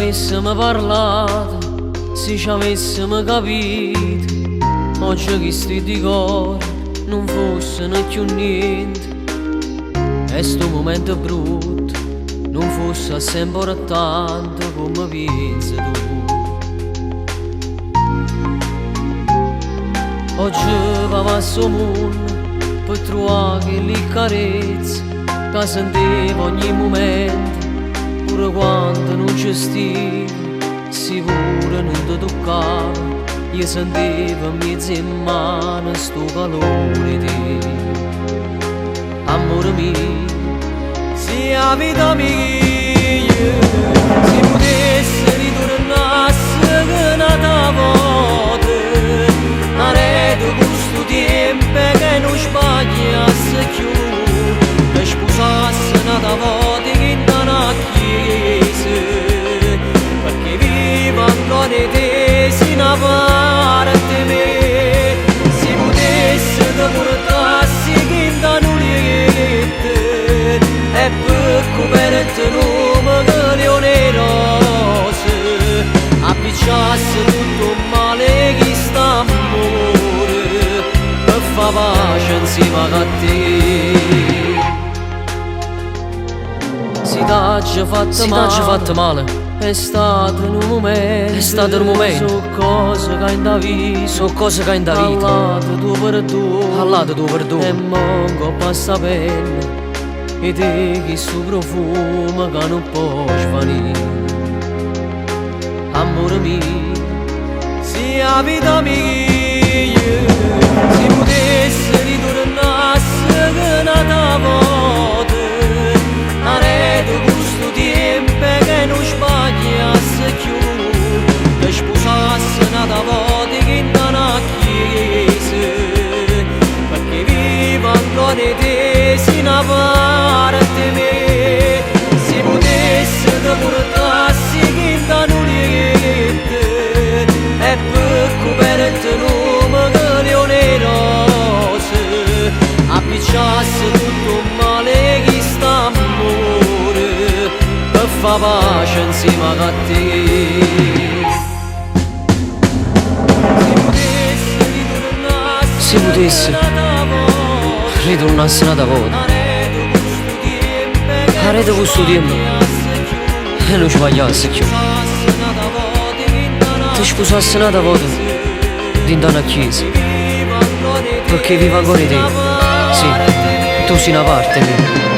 avessimo parlato, se ci avessimo capito, oggi che sti di cuore non fossero più niente. E sto momento brutto non fosse sempre tanto come pensi tu. Oggi va verso il mondo per trovare quelle carezze che sentivo ogni momento, pure quando non ci stivo, se pure non ti toccava, io sentivo in mezzo in mano sto calore di amore mio. Se la vita mia si potesse ritornasse che nata volta, arredo questo tempo che non sbagliasse più, che sposasse nata volta che in una chiesa, perché vivo ancora te si una parte me, se potesse te portassi che in una nuliette, e per coperto nome che leone rose, appicciasse tutto il male che sta amore, per fa pace insieme a te. Si t'ha fatto male, è stato un momento, sono cose che in da vita, all'ato tu per tu, e manco passa pelle, e te che su profumo che non può svanire. Amore mio, se la vita mia si potesse ritornasse che nata volta, arredo questo tempo che non sbagliasse più, che sposasse nata volta che in una chiesa, perché vivo ancora te si una parte me, se potesse te portassi che in una nuliette, e per coperto nome che leone rose, appicciasse tutto il male che sta amore, per fa pace insieme a te. Se potesse ritornasse nata volta, arredo questo tempo e non sbagliasse più, ti sposasse nata volta dentro una chiesa, perché vivo ancora te, sì, tu sei una parte mia.